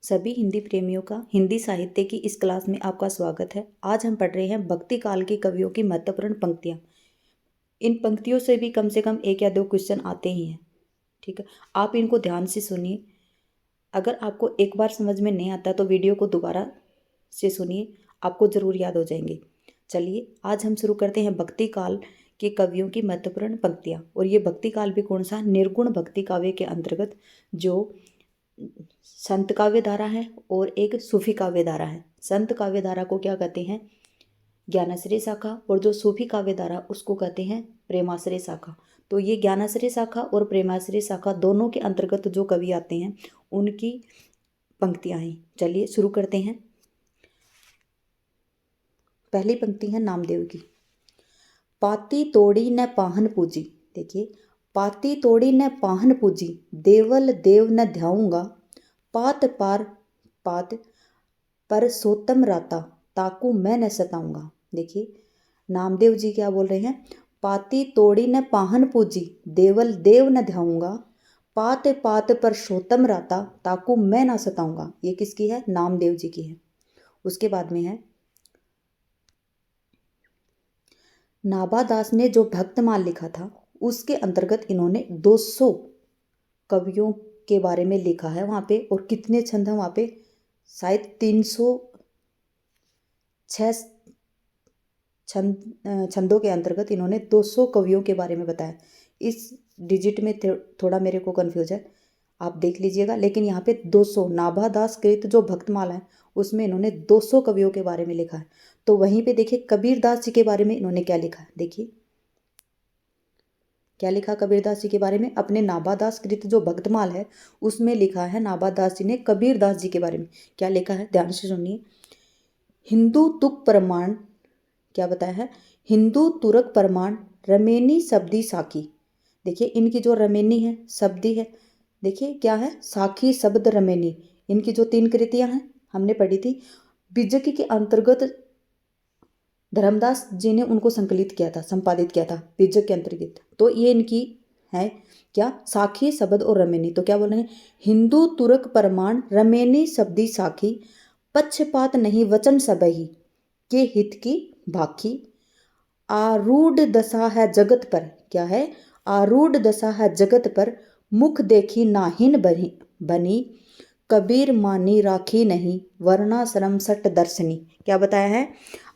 सभी हिंदी प्रेमियों का हिंदी साहित्य की इस क्लास में आपका स्वागत है। आज हम पढ़ रहे हैं भक्ति काल के कवियों की महत्वपूर्ण पंक्तियाँ। इन पंक्तियों से भी कम एक या दो क्वेश्चन आते ही हैं। ठीक है, आप इनको ध्यान से सुनिए। अगर आपको एक बार समझ में नहीं आता तो वीडियो को दोबारा से सुनिए, आपको ज़रूर याद हो जाएंगे। चलिए आज हम शुरू करते हैं भक्ति काल के कवियों की महत्वपूर्ण पंक्तियाँ। और ये भक्ति काल भी कौन सा? निर्गुण भक्ति काव्य के अंतर्गत, जो संत काव्य धारा है और एक सूफी काव्य धारा है। संत काव्य धारा को क्या कहते हैं? ज्ञानाश्रय शाखा। और जो सूफी काव्य धारा उसको कहते हैं प्रेमाश्रय शाखा। तो ये ज्ञानाश्रय शाखा और प्रेमाश्रय शाखा दोनों के अंतर्गत जो कवि आते हैं उनकी पंक्तियां हैं। चलिए शुरू करते हैं। पहली पंक्ति है नामदेव की। पाती तोड़ी न पाहन पूजी। देखिए, पाती तोड़ी न पाहन पूजी, देवल देव न ध्याऊंगा, पात पार पात पर सोतम राता, ताकू मैं न सताऊंगा। देखिए, नामदेव जी क्या बोल रहे हैं? पाती तोड़ी न पाहन पूजी, देवल देव न ध्याऊंगा, पात पात पर सोतम राता, ताकू मैं ना सताऊंगा। ये किसकी है? नामदेव जी की है। उसके बाद में है नाभादास ने जो भक्तमाल लिखा था उसके अंतर्गत इन्होंने 200 कवियों के बारे में लिखा है वहाँ पे। और कितने छंद हैं वहाँ पे? शायद 306 छंदों के अंतर्गत इन्होंने 200 कवियों के बारे में बताया। इस डिजिट में थोड़ा मेरे को कन्फ्यूज है, आप देख लीजिएगा। लेकिन यहाँ पे 200 नाभादास कृत जो भक्तमाल है उसमें इन्होंने 200 कवियों के बारे में लिखा है। तो वहीं पे देखिए कबीरदास जी के बारे में इन्होंने क्या लिखा है। देखिए क्या लिखा कबीरदास जी के बारे में? अपने नाभादास कृत जो भक्तमाल है उसमें लिखा है नाभादास जी ने कबीरदास जी के बारे में क्या लिखा है, ध्यान से सुनिए। हिंदू तुक प्रमाण, क्या बताया है? हिंदू तुरक प्रमाण रमेनी शब्दी साखी। देखिए इनकी जो रमेनी है शब्दी है, देखिए क्या है? साखी शब्द रमेनी। इनकी जो 3 कृतियां हैं हमने पढ़ी थी, बिजकी के अंतर्गत धर्मदास जी ने उनको संकलित किया था, संपादित किया था बीजक के अंतर्गत। तो ये इनकी है क्या? साखी शब्द और रमेनी। तो क्या बोल रहे हैं? हिंदू तुरक प्रमाण रमेनी शब्दी साखी, पक्षपात नहीं वचन सबही, के हित की भाखी, आरूढ़ दशा है जगत पर। क्या है? आरूढ़ दशा है जगत पर, मुख देखी नाहिन बनी, कबीर मानी राखी नहीं, वर्णाश्रम सट दर्शनी। क्या बताया है?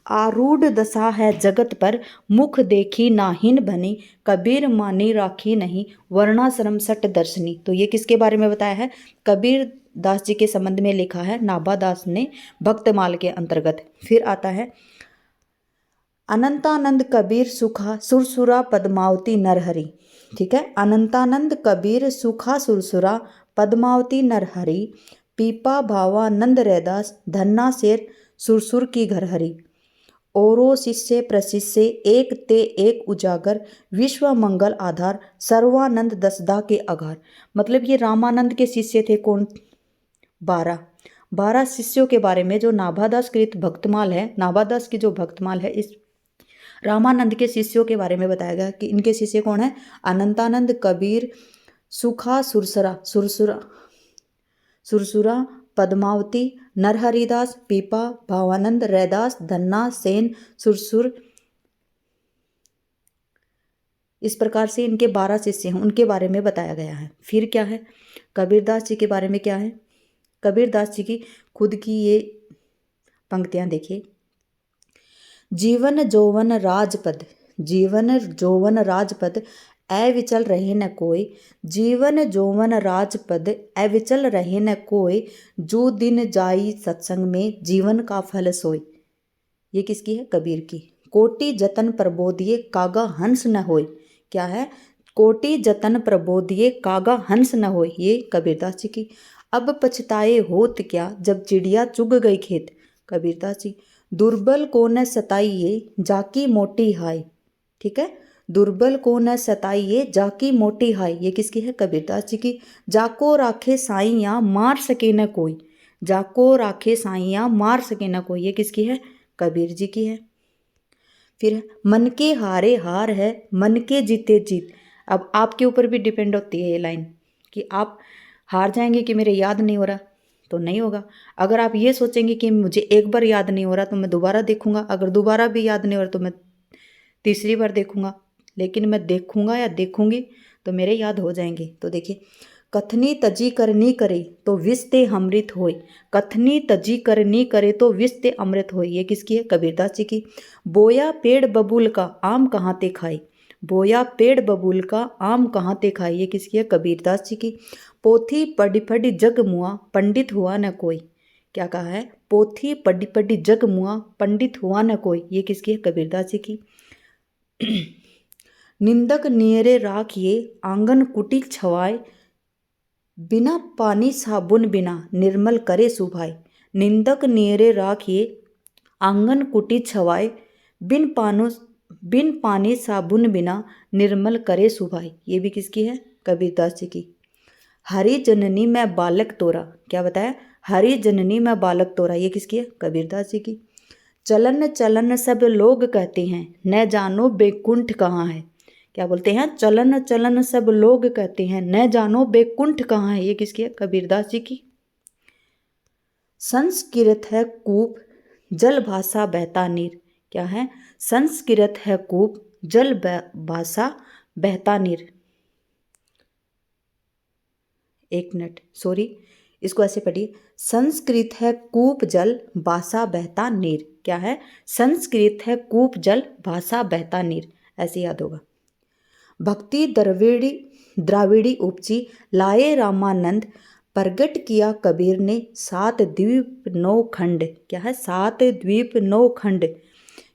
आरूढ़ दशा है जगत पर, मुख देखी नाहिन बनी, कबीर मानी राखी नहीं, वर्णाश्रम सट दर्शनी। तो ये किसके बारे में बताया है? कबीर दास जी के संबंध में लिखा है नाभादास ने भक्तमाल के अंतर्गत। फिर आता है अनंतानंद कबीर सुखा सुरसुरा पद्मावती नरहरि। ठीक है, अनंतानंद कबीर सुखा सुरसुरा पद्मावती नरहरि, पीपा भावानंद रैदास धन्ना शेर सुरसुर की घर हरि, औरो शिष्य प्रशिष्य एक ते एक उजागर, विश्व मंगल आधार सर्वानंद दसदा के अगार। मतलब ये रामानंद के शिष्य थे। कौन? 12 शिष्यों के बारे में जो नाभादास कृत भक्तमाल है, नाभादास की जो भक्तमाल है, इस रामानंद के शिष्यों के बारे में बताया गया कि इनके शिष्य कौन है? अनंतानंद कबीर सुखा सुरसुरा पद्मावती नरहरिदास, पीपा भावानंद रैदास धन्ना सेन सुरसुर। इस प्रकार से इनके 12 शिष्य हैं, उनके बारे में बताया गया है। फिर क्या है? कबीरदास जी के बारे में क्या है? कबीरदास जी की खुद की ये पंक्तियां देखिए। जीवन जौवन राजपद, जीवन जौवन राजपद अविचल रहे न कोई, जीवन जौवन राजपद अविचल रहे न कोई, जो दिन जाई सत्संग में जीवन का फल सोई। ये किसकी है? कबीर की। कोटि जतन प्रबोधिये कागा हंस न होय। क्या है? कोटि जतन प्रबोधिये कागा हंस न होय, ये कबीरदास जी की। अब पछताए होत क्या जब चिड़िया चुग गई खेत। कबीरदास जी। दुर्बल को न सताइए जाकी मोटी हाय। ठीक है, दुर्बल को न सताइए जाकी मोटी हाय, ये किसकी है? कबीरदास जी की। जाको राखे साइयाँ मार सके न कोई, जाको राखे साइयाँ मार सके न कोई, ये किसकी है? कबीर जी की है। फिर मन के हारे हार है, मन के जीते जीत। अब आपके ऊपर भी डिपेंड होती है ये लाइन कि आप हार जाएंगे कि मेरे याद नहीं हो रहा, तो नहीं होगा। अगर आप ये सोचेंगे कि मुझे एक बार याद नहीं हो रहा तो मैं दोबारा देखूंगा, अगर दोबारा भी याद नहीं हो रहा तो मैं तीसरी बार देखूंगा, लेकिन मैं देखूंगा या देखूंगी तो मेरे याद हो जाएंगे। तो देखिए, कथनी तजी करनी करे तो विष ते अमृत होय, कथनी तजी करनी करे तो विष ते अमृत होय, ये किसकी है? कबीरदास जी की। बोया पेड़ बबूल का आम कहाँ ते खाए, बोया पेड़ बबूल का आम कहाँ ते खाए, ये किसकी है? कबीरदास जी की। पोथी पढ़ी पढ़ी जग मुआ पंडित हुआ न कोई, क्या कहा है? पोथी पढ़ी पढ़ी जग मुआ पंडित हुआ न कोई, ये किसकी है? कबीरदास जी की। निंदक नियरे राखिए आंगन कुटिल छवाए, बिना पानी साबुन बिना निर्मल करे सुभाए, निंदक नियरे राखिए आंगन कुटी छवाए, बिन पानी साबुन बिना निर्मल करे सुभाए, ये भी किसकी है? कबीरदास जी की। हरि जननी मैं बालक तोरा, क्या बताया? हरि जननी मैं बालक तोरा, ये किसकी है? कबीरदास जी की। चलन चलन सब लोग कहते हैं, न जानो बैकुंठ कहाँ है, क्या बोलते हैं? चलन चलन सब लोग कहते हैं, न जानो बैकुंठ कहाँ है, ये किसकी है? कबीरदास जी की। संस्कृत है कूप जल भाषा बहता नीर, क्या है? संस्कृत है कूप जल भाषा बहता नीर। एक मिनट, सॉरी, इसको ऐसे पढ़िए, संस्कृत है कूप जल भाषा बहता नीर, क्या है? संस्कृत है कूप जल भाषा बहता नीर, ऐसे याद होगा। भक्ति द्राविड़ी उपजी लाए रामानंद, प्रगट किया कबीर ने 7 द्वीप 9 खंड, क्या है? 7 द्वीप 9 खंड,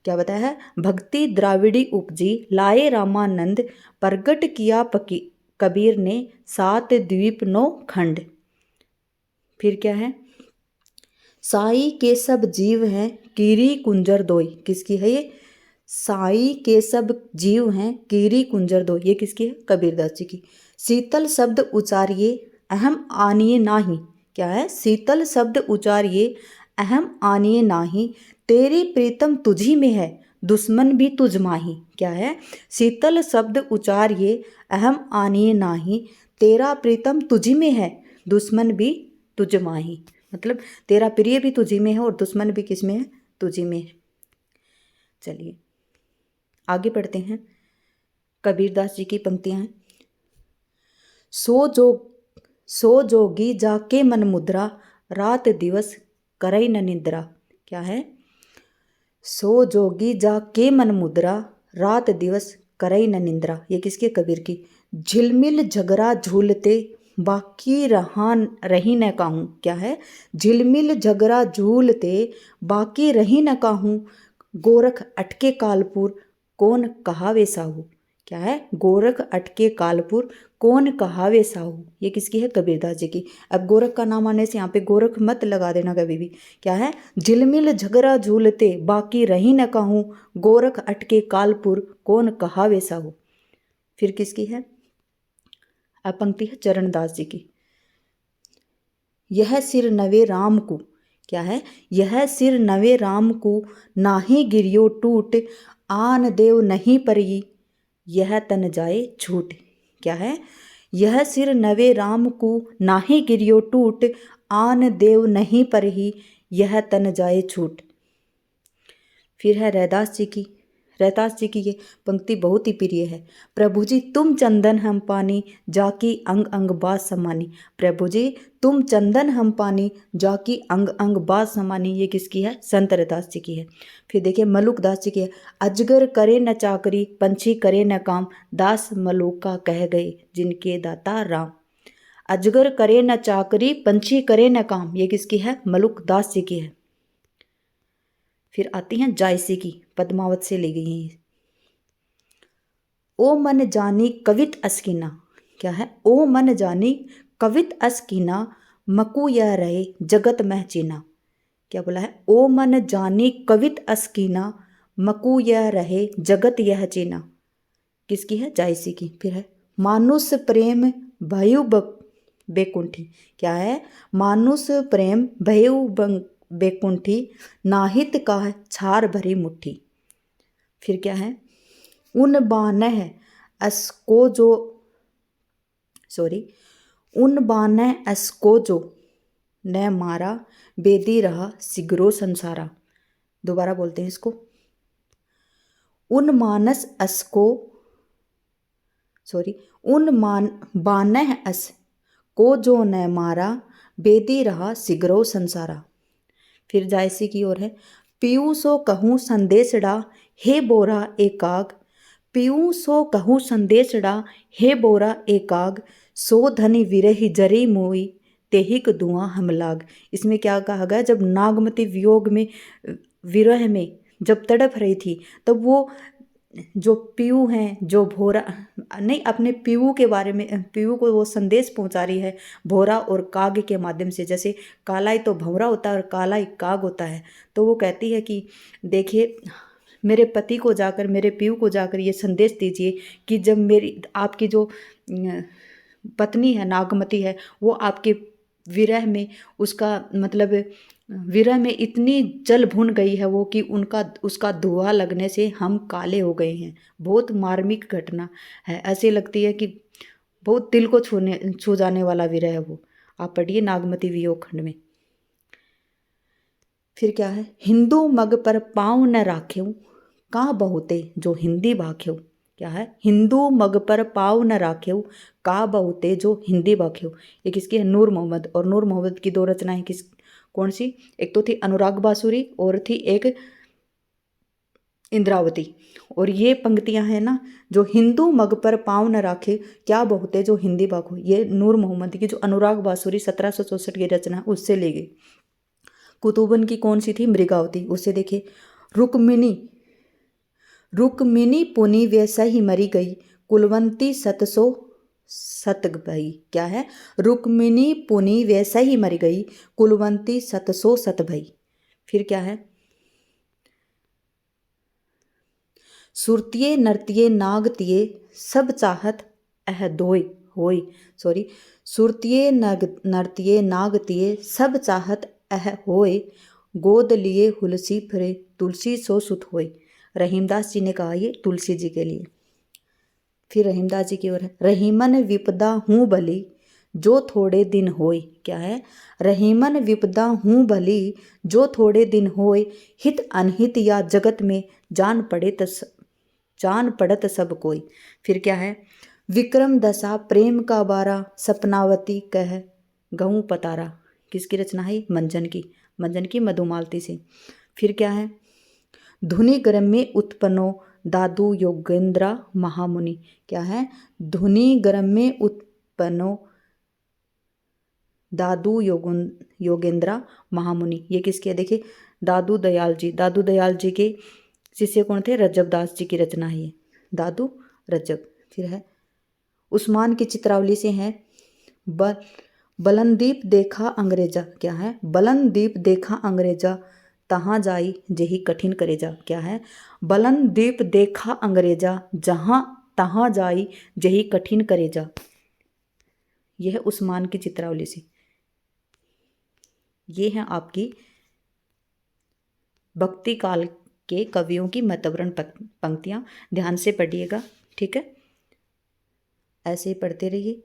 क्या बताया है? भक्ति द्राविड़ी उपजी लाए रामानंद, प्रगट किया कबीर ने 7 द्वीप 9 खंड। फिर क्या है? साई के सब जीव हैं कीरी कुंजर दोई, किसकी है ये? साई के सब जीव हैं कीरी कुंजर दो, ये किसकी है? कबीरदास जी की। शीतल शब्द उचारिए अहम आनिए नाही, क्या है? शीतल शब्द उचारिए अहम आनिए नाही, तेरी प्रीतम तुझी में है दुश्मन भी तुझ माही, क्या है? शीतल शब्द उचारिए अहम आनिए नाही, तेरा प्रीतम तुझी में है दुश्मन भी तुझ माही, मतलब तेरा प्रिय भी तुझी में है और दुश्मन भी किस में है? तुझी में है। चलिए आगे पढ़ते हैं। कबीरदास जी की पंक्तियां हैं। सो जोगी जाके मन मुद्रा, रात दिवस करई न निद्रा, क्या है? सो जोगी जाके मन मुद्रा, रात दिवस करई न निद्रा, ये किसकी? कबीर की। झिलमिल झगरा झूलते बाकी रही न काहूँ, क्या है? झिलमिल झगरा झूलते बाकी रही न काहूँ, गोरख अटके कालपुर कौन कहावे साहू, क्या है? गोरख अटके कालपुर कौन कहावे साहू, ये किसकी है? कबीरदास जी की। अब गोरख का नाम आने से यहाँ पे गोरख मत लगा देना कभी भी, क्या है? झिलमिल झगरा झूलते बाकी रही न कहूँ, गोरख अटके कालपुर कौन कहावे साहू। फिर किसकी है? अब पंक्ति है चरणदास जी की। यह सिर नवे राम को, क्या है? यह सिर नवे राम को नाही गिरियो टूट, आन देव नहीं परी यह तन जाए छूट, क्या है? यह सिर नवे राम को नाही गिरियो टूट, आन देव नहीं परही यह तन जाए छूट। फिर है रैदास जी की। रैदास जी की ये पंक्ति बहुत ही प्रिय है। प्रभु जी तुम चंदन हम पानी, जाकी अंग अंग बास समानी, प्रभु जी तुम चंदन हम पानी, जाकी अंग अंग बास समानी, ये किसकी है? संत रैदास जी की है। फिर देखिए मलुकदास जी की है। अजगर करे न चाकरी, पंछी करे न काम, दास मलुका कह गए जिनके दाता राम। अजगर करे न चाकरी, पंछी करे न काम, ये किसकी है? मलुकदास जी की है। फिर आती हैं जायसी की, पद्मावत से ली गई हैं। ओ मन जानी कवित अस्किना, क्या है? ओ मन जानी कवित अस्किना, मकु यह रहे जगत मह चीना, क्या बोला है? ओ मन जानी कवित अस्किना, मकु यह रहे जगत यह चीना, किसकी है? जायसी की। फिर है मानुष प्रेम भयु बेकुंठी, क्या है? मानुष प्रेम भयु बेकुंठी, नाहित का छार भरी मुट्ठी। फिर क्या है? उन बानह अस्को जो न मारा बेदी रहा सिगरो संसारा। दोबारा बोलते हैं इसको। उन मानस अस को उन बानह अस को जो न मारा बेदी रहा सिगरो संसारा। फिर जायसी की ओर है। पीऊ सो कहूँ संदेशड़ा हे बोरा एकाग, पीऊ सो कहूँ संदेशड़ा हे बोरा एकाग, सो धनी विरही जरी मोई तेहिक धुआं हम लाग। इसमें क्या कहा गया, जब नागमती वियोग में विरह में जब तड़प रही थी तब वो जो पीऊ हैं, जो भोरा नहीं, अपने पीऊ के बारे में, पीऊ को वो संदेश पहुंचा रही है भोरा और काग के माध्यम से। जैसे कालाई तो भंवरा होता है और कालाई काग होता है। तो वो कहती है कि देखिए मेरे पति को जाकर, मेरे पीऊ को जाकर ये संदेश दीजिए कि जब मेरी आपकी जो पत्नी है नागमती है वो आपके विरह में, उसका मतलब विरह में इतनी जल भुन गई है वो कि उसका धुआं लगने से हम काले हो गए हैं। बहुत मार्मिक घटना है, ऐसे लगती है कि बहुत दिल को छू जाने वाला विरह है वो। आप पढ़िए नागमती वियोग खंड में। फिर क्या है, हिंदू मग पर पाँव न राख्यो का बहुते जो हिंदी भाख्यो। क्या है, हिंदू मग पर पाँव न राख्यो का बहुते जो हिंदी भाख्यो। ये किसकी है, नूर मोहम्मद। और नूर मोहम्मद की दो रचनाएं कौन सी, एक तो थी अनुराग बांसुरी और थी एक इंद्रावती। और ये पंक्तियां हैं ना, जो हिंदू मग पर पाँव न राखे क्या बहुते जो हिंदी भाखो, ये नूर मोहम्मद की जो अनुराग बांसुरी 1764 की रचना उससे ले गई। कुतुबन की कौन सी थी, मृगावती, उससे देखिए। रुक्मिनी पुनि वैसा ही मरी गई कुलवंती सतसो सत भई। क्या है, रुक्मिनी पुनि वैसा ही मर गई कुलवंती सतसो सत भई। फिर क्या है, सुरतिये नर्तिये नागतिये सब चाहत अह दोय होय। सुरतिये नर्तिये नागतिये सब चाहत अह होय, गोद लिए हुलसी फिरे तुलसी सो सुत होय। रहीमदास जी ने कहा ये तुलसी जी के लिए। फिर रहीमदास जी की ओर है। रहीमन विपदा हूँ भली जो थोड़े दिन होय। क्या है, रहीमन विपदा हूँ भली जो थोड़े दिन होय, हित अनहित या जगत में जान पड़त सब कोई। फिर क्या है, विक्रम दशा प्रेम का बारा सपनावती कह गहूँ पतारा। किसकी रचना है, मंजन की मधुमालती से। फिर क्या है, धुनि ग्रम में उत्पन्नो दादू योगेंद्रा महामुनि। क्या है, धुनि ग्रम में उत्पन्नो दादू योगेंद्रा महामुनि। ये किसके है, देखिए दादू दयाल जी के शिष्य कौन थे, रज्जब दास जी की रचना है ये, दादू रज्जब। फिर है, उस्मान की चित्रावली से है। बलनदीप देखा अंग्रेजा। क्या है, बलनदीप देखा अंग्रेजा तहाँ जाई जेही कठिन करेजा। क्या है, बलनदीप देखा अंग्रेजा जहाँ तहाँ जाई जेही कठिन करेजा। यह है उस्मान की चित्रावली से। ये है आपकी भक्ति काल के कवियों की महत्वपूर्ण पंक्तियाँ। ध्यान से पढ़िएगा, ठीक है, ऐसे ही पढ़ते रहिए।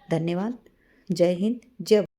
धन्यवाद। जय हिंद, जय